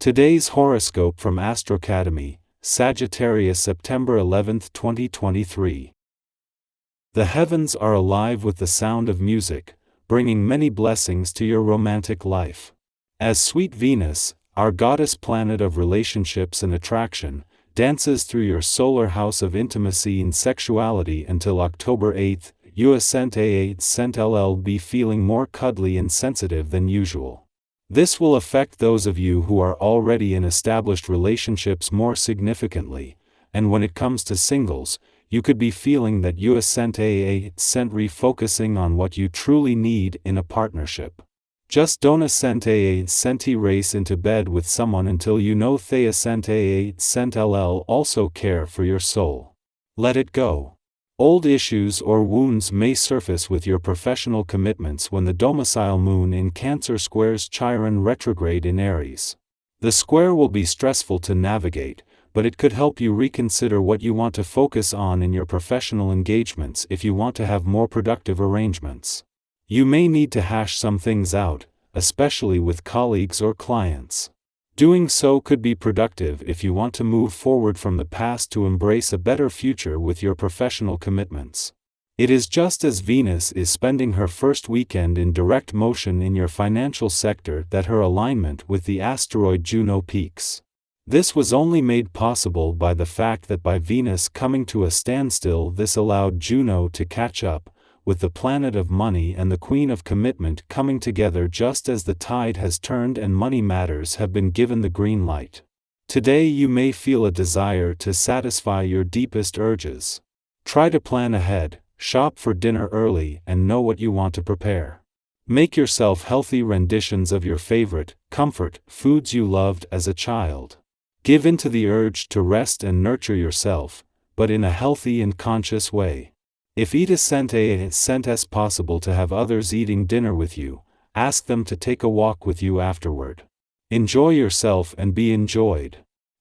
Today's horoscope from AstroCademy, Sagittarius, September 11, 2023. The heavens are alive with the sound of music, bringing many blessings to your romantic life. As sweet Venus, our goddess planet of relationships and attraction, dances through your solar house of intimacy and sexuality until October 8, you ascent be feeling more cuddly and sensitive than usual. This will affect those of you who are already in established relationships more significantly, and when it comes to singles, you could be feeling that you ascent refocusing on what you truly need in a partnership. Just don't ascent race into bed with someone until you know they ascent also care for your soul. Let it go. Old issues or wounds may surface with your professional commitments when the domicile moon in Cancer squares Chiron retrograde in Aries. The square will be stressful to navigate, but it could help you reconsider what you want to focus on in your professional engagements if you want to have more productive arrangements. You may need to hash some things out, especially with colleagues or clients. Doing so could be productive if you want to move forward from the past to embrace a better future with your professional commitments. It is just as Venus is spending her first weekend in direct motion in your financial sector that her alignment with the asteroid Juno peaks. This was only made possible by the fact that by Venus coming to a standstill, this allowed Juno to catch up, with the planet of money and the queen of commitment coming together just as the tide has turned and money matters have been given the green light. Today you may feel a desire to satisfy your deepest urges. Try to plan ahead, shop for dinner early, and know what you want to prepare. Make yourself healthy renditions of your favorite, comfort, foods you loved as a child. Give in to the urge to rest and nurture yourself, but in a healthy and conscious way. If eat as possible to have others eating dinner with you, ask them to take a walk with you afterward. Enjoy yourself and be enjoyed.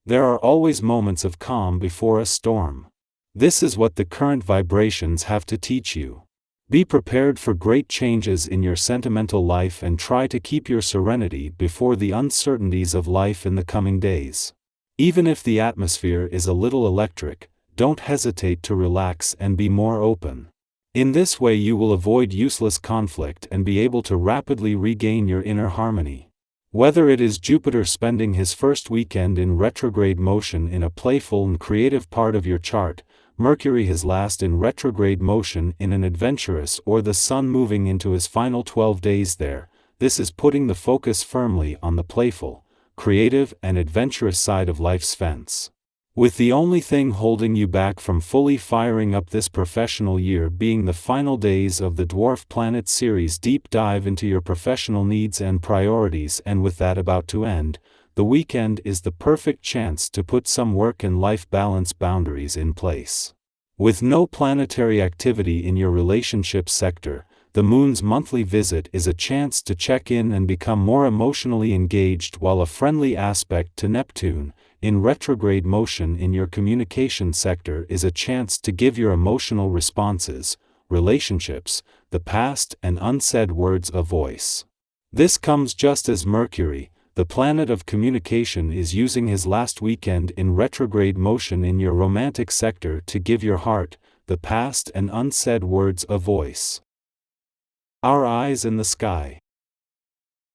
There are always moments of calm before a storm. This is what the current vibrations have to teach you. Be prepared for great changes in your sentimental life and try to keep your serenity before the uncertainties of life in the coming days. Even if the atmosphere is a little electric, don't hesitate to relax and be more open. In this way you will avoid useless conflict and be able to rapidly regain your inner harmony. Whether it is Jupiter spending his first weekend in retrograde motion in a playful and creative part of your chart, Mercury his last in retrograde motion in an adventurous, or the Sun moving into his final 12 days there, this is putting the focus firmly on the playful, creative and adventurous side of life's fence. With the only thing holding you back from fully firing up this professional year being the final days of the Dwarf Planet series deep dive into your professional needs and priorities, and with that about to end, the weekend is the perfect chance to put some work and life balance boundaries in place. With no planetary activity in your relationship sector, the moon's monthly visit is a chance to check in and become more emotionally engaged, while a friendly aspect to Neptune, in retrograde motion in your communication sector, is a chance to give your emotional responses, relationships, the past and unsaid words a voice. This comes just as Mercury, the planet of communication, is using his last weekend in retrograde motion in your romantic sector to give your heart, the past and unsaid words a voice. Our eyes in the sky.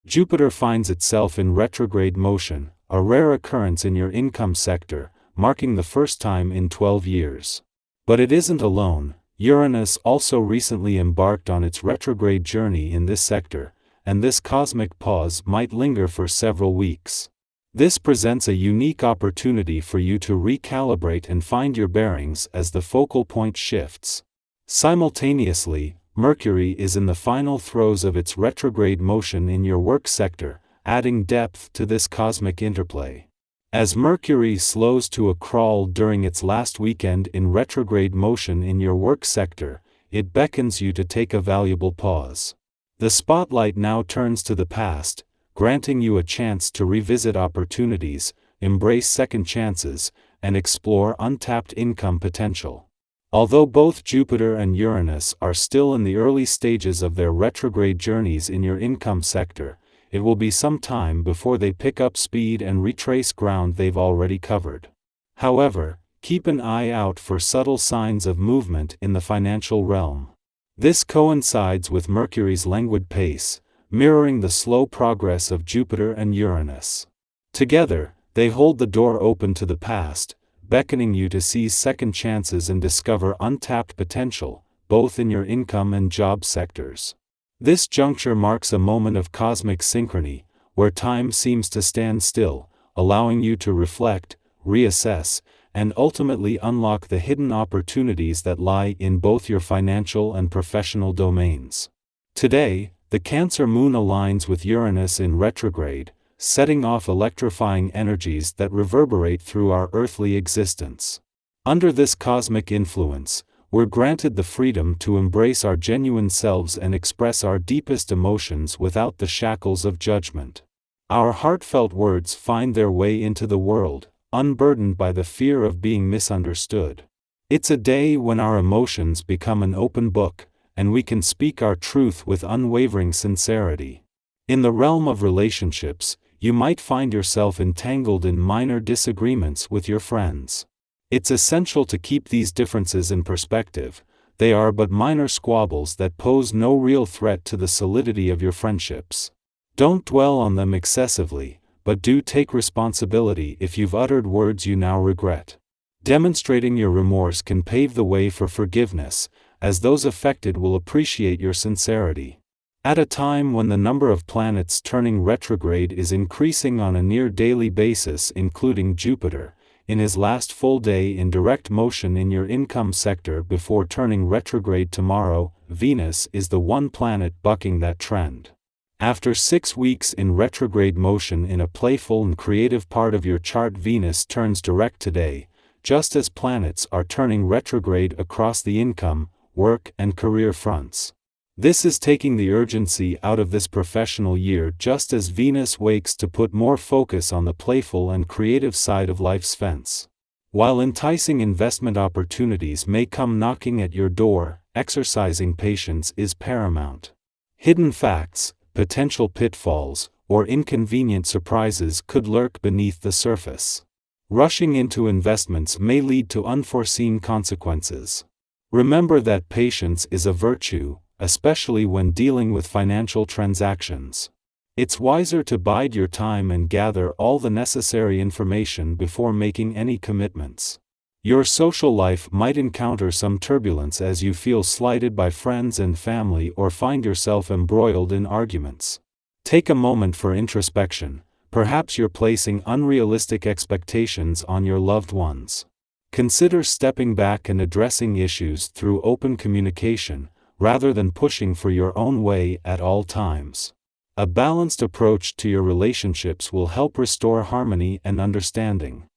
Jupiter finds itself in retrograde motion, a rare occurrence in your income sector, marking the first time in 12 years. But it isn't alone. Uranus also recently embarked on its retrograde journey in this sector, and this cosmic pause might linger for several weeks. This presents a unique opportunity for you to recalibrate and find your bearings as the focal point shifts. Simultaneously, Mercury is in the final throes of its retrograde motion in your work sector, adding depth to this cosmic interplay. As Mercury slows to a crawl during its last weekend in retrograde motion in your work sector, it beckons you to take a valuable pause. The spotlight now turns to the past, granting you a chance to revisit opportunities, embrace second chances, and explore untapped income potential. Although both Jupiter and Uranus are still in the early stages of their retrograde journeys in your income sector, it will be some time before they pick up speed and retrace ground they've already covered. However, keep an eye out for subtle signs of movement in the financial realm. This coincides with Mercury's languid pace, mirroring the slow progress of Jupiter and Uranus. Together, they hold the door open to the past, beckoning you to seize second chances and discover untapped potential, both in your income and job sectors. This juncture marks a moment of cosmic synchrony, where time seems to stand still, allowing you to reflect, reassess, and ultimately unlock the hidden opportunities that lie in both your financial and professional domains. Today, the Cancer moon aligns with Uranus in retrograde, setting off electrifying energies that reverberate through our earthly existence. Under this cosmic influence, we're granted the freedom to embrace our genuine selves and express our deepest emotions without the shackles of judgment. Our heartfelt words find their way into the world, unburdened by the fear of being misunderstood. It's a day when our emotions become an open book, and we can speak our truth with unwavering sincerity. In the realm of relationships, you might find yourself entangled in minor disagreements with your friends. It's essential to keep these differences in perspective. They are but minor squabbles that pose no real threat to the solidity of your friendships. Don't dwell on them excessively, but do take responsibility if you've uttered words you now regret. Demonstrating your remorse can pave the way for forgiveness, as those affected will appreciate your sincerity. At a time when the number of planets turning retrograde is increasing on a near-daily basis, including Jupiter, in his last full day in direct motion in your income sector before turning retrograde tomorrow, Venus is the one planet bucking that trend. After 6 weeks in retrograde motion in a playful and creative part of your chart, Venus turns direct today, just as planets are turning retrograde across the income, work, and career fronts. This is taking the urgency out of this professional year just as Venus wakes to put more focus on the playful and creative side of life's fence. While enticing investment opportunities may come knocking at your door, exercising patience is paramount. Hidden facts, potential pitfalls, or inconvenient surprises could lurk beneath the surface. Rushing into investments may lead to unforeseen consequences. Remember that patience is a virtue, especially when dealing with financial transactions. It's wiser to bide your time and gather all the necessary information before making any commitments. Your social life might encounter some turbulence as you feel slighted by friends and family or find yourself embroiled in arguments. Take a moment for introspection. Perhaps you're placing unrealistic expectations on your loved ones. Consider stepping back and addressing issues through open communication, rather than pushing for your own way at all times. A balanced approach to your relationships will help restore harmony and understanding.